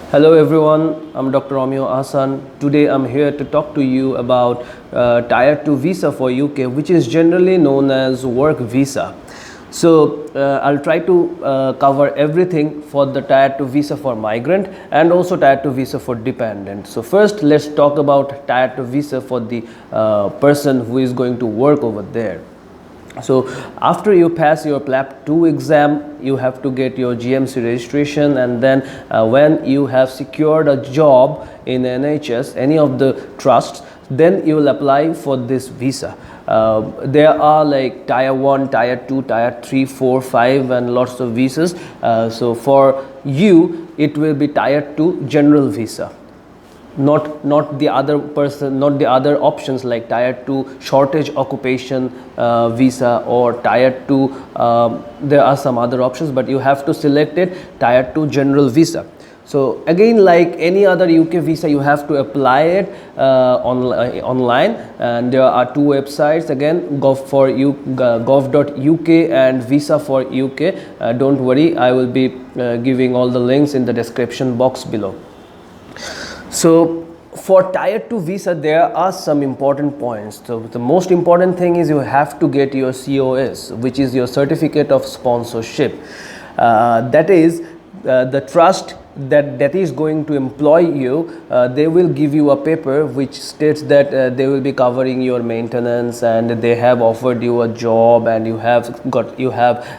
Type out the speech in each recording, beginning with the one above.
Hello everyone, I'm Dr. Romeo Ahsan. Today I'm here to talk to you about Tier 2 visa for UK, which is generally known as work visa. I'll try to cover everything for the Tier 2 visa for migrant and also Tier 2 visa for dependent. So first let's talk about Tier 2 visa for the person who is going to work over there. So after you pass your Plab 2 exam, you have to get your GMC registration, and then when you have secured a job in NHS, any of the trusts, then you will apply for this visa. There are like Tier 1, Tier 2, Tier 3, 4, 5 and lots of visas. So for you, it will be Tier 2 general visa. Not the other options like Tier 2 shortage occupation visa or Tier 2. There are some other options, but you have to select it Tier 2 general visa. So again, like any other UK visa, you have to apply it online, and there are two websites again, gov.uk and visa for UK. Don't worry, I will be giving all the links in the description box below. So for Tier 2 visa, there are some important points. So the most important thing is you have to get your COS, which is your certificate of sponsorship. That is the trust that is going to employ you. They will give you a paper which states that they will be covering your maintenance, and they have offered you a job, and you have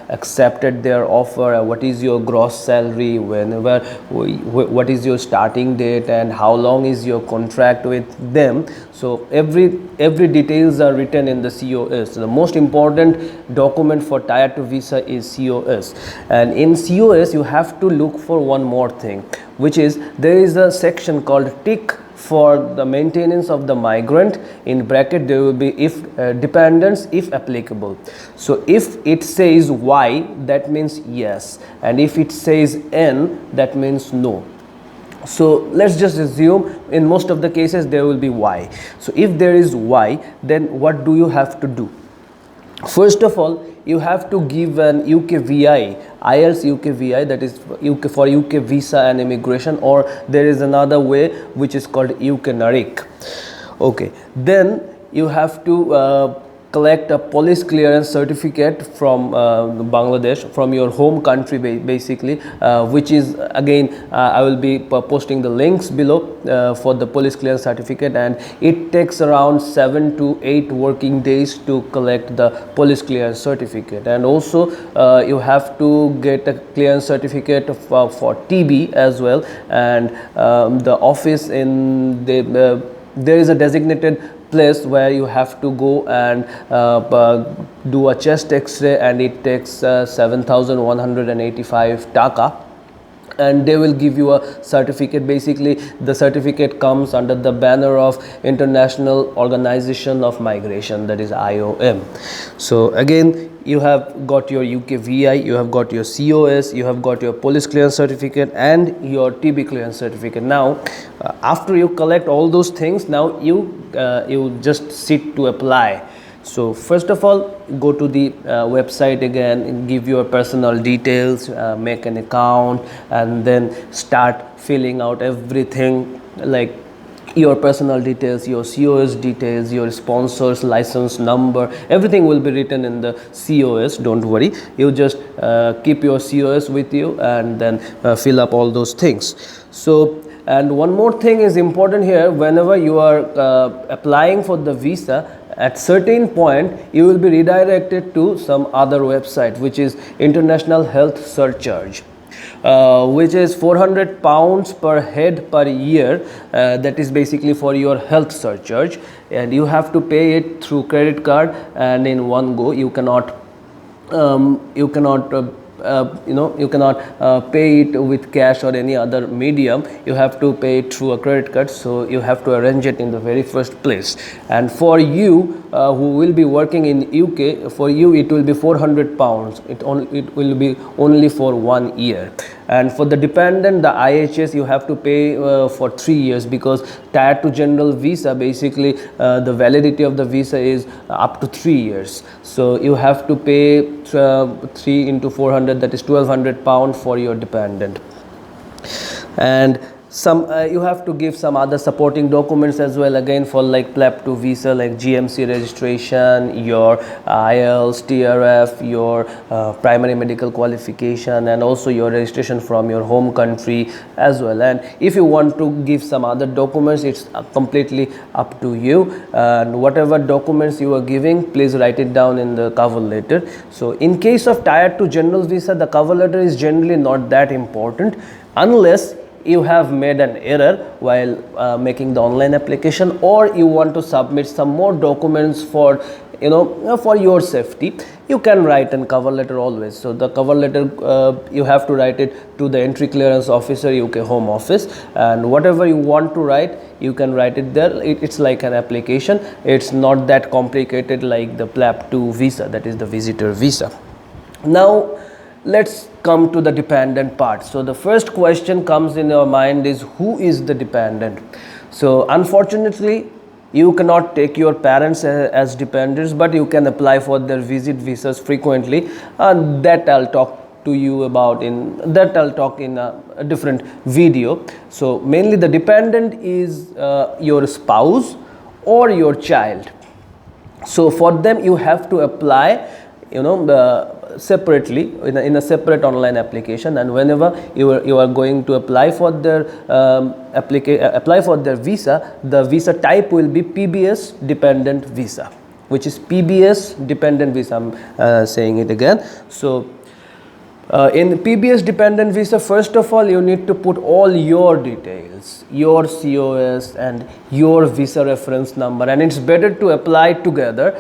accepted their offer. What is your gross salary, what is your starting date, and how long is your contract with them. So every details are written in the COS. So the most important document for Tier 2 visa is COS, and in COS you have to look for one more thing, which is there is a section called tick for the maintenance of the migrant. In bracket there will be if dependents if applicable. So if it says Y, that means yes, and if it says N, that means no. So let's just assume in most of the cases there will be Y. So if there is Y, then what do you have to do? First of all, you have to give an UK VI, IELTS UK VI, that is for UK visa and immigration, or there is another way which is called UK NARIC. Okay, then you have to collect a police clearance certificate from Bangladesh, from your home country basically, which is again I will be posting the links below for the police clearance certificate, and it takes around 7 to 8 working days to collect the police clearance certificate. And also you have to get a clearance certificate for TB as well, and the office in the there is a designated place where you have to go and do a chest x-ray, and it takes 7,185 taka, and they will give you a certificate. Basically the certificate comes under the banner of International Organization of Migration, that is IOM. So again, you have got your UK VI, you have got your COS, you have got your police clearance certificate and your TB clearance certificate. Now after you collect all those things, now you just sit to apply. So first of all, go to the website again, give your personal details, make an account, and then start filling out everything like your personal details, your COS details, your sponsor's license number. Everything will be written in the COS. Don't worry, you just keep your COS with you and then fill up all those things. So, and one more thing is important here. Whenever you are applying for the visa, at certain point you will be redirected to some other website, which is International Health Surcharge, which is £400 per head per year. That is basically for your health surcharge, and you have to pay it through credit card and in one go. You cannot pay it with cash or any other medium. You have to pay it through a credit card, so you have to arrange it in the very first place. And for you who will be working in UK, for you it will be £400. It will be only for 1 year. And for the dependent, the IHS, you have to pay for 3 years, because Tier 2 general visa, basically the validity of the visa is up to 3 years. So you have to pay 3 into 400, that is £1,200 for your dependent. And some you have to give some other supporting documents as well, again for like Plab 2 visa, like GMC registration, your IELTS, TRF, your primary medical qualification, and also your registration from your home country as well. And if you want to give some other documents, it's completely up to you, and whatever documents you are giving, please write it down in the cover letter. So in case of Tier 2 general visa, the cover letter is generally not that important unless you have made an error while making the online application, or you want to submit some more documents for for your safety. You can write a cover letter always. So the cover letter you have to write it to the entry clearance officer, UK Home Office, and whatever you want to write, you can write it there. It's like an application. It's not that complicated like the Plab 2 visa, that is the visitor visa. Now let's come to the dependent part. So the first question comes in your mind is, who is the dependent? So unfortunately, you cannot take your parents as dependents, but you can apply for their visit visas frequently, and that I'll talk to you about in a different video. So mainly the dependent is your spouse or your child. So for them you have to apply separately in a separate online application, and whenever you are going to apply for their visa, the visa type will be PBS dependent visa, which is PBS dependent visa. I'm saying it again. So in PBS dependent visa, first of all you need to put all your details, your COS and your visa reference number, and it's better to apply together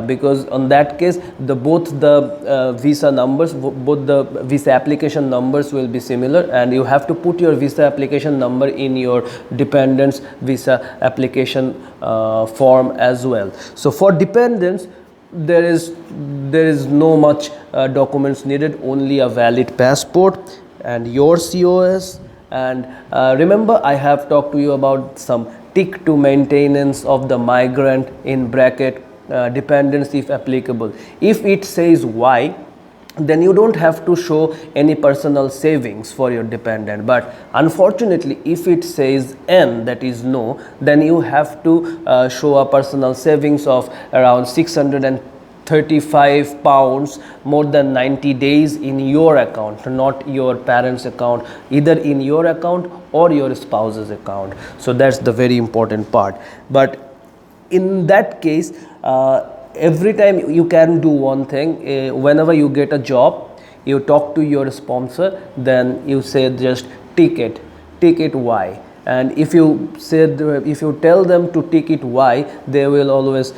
because on that case both the visa numbers, both the visa application numbers will be similar, and you have to put your visa application number in your dependents visa application form as well. So for dependents, there is no much documents needed, only a valid passport and your COS. And remember, I have talked to you about some tick to maintenance of the migrant in bracket dependents if applicable. If it says Y, then you don't have to show any personal savings for your dependent, but unfortunately if it says N, that is no, then you have to show a personal savings of around 635 pounds more than 90 days in your account, not your parents account, either in your account or your spouse's account. So that's the very important part. But in that case, every time you can do one thing. Whenever you get a job, you talk to your sponsor, then you say just tick it Y, and if you tell them to tick it Y, they will always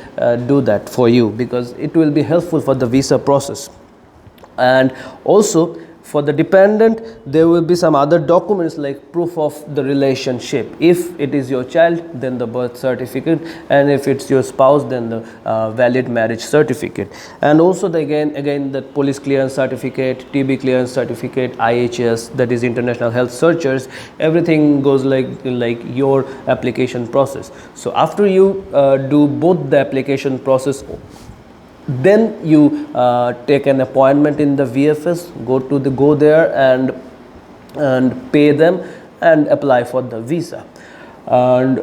do that for you, because it will be helpful for the visa process. And also for the dependent, there will be some other documents like proof of the relationship. If it is your child, then the birth certificate, and if it's your spouse, then the valid marriage certificate. And also again the police clearance certificate, TB clearance certificate, IHS, that is international health searchers. Everything goes like your application process. So after you do both the application process, then you take an appointment in the VFS, go there and pay them and apply for the visa. And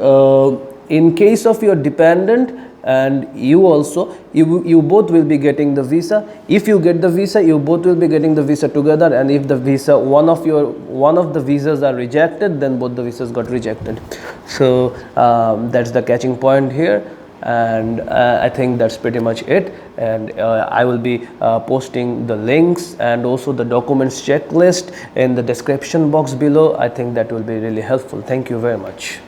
in case of your dependent and you also, you both will be getting the visa. If you get the visa, you both will be getting the visa together, and if the visa one of the visas are rejected, then both the visas got rejected. So that's the catching point here. And I think that's pretty much it, and I will be posting the links and also the documents checklist in the description box below. I think that will be really helpful. Thank you very much.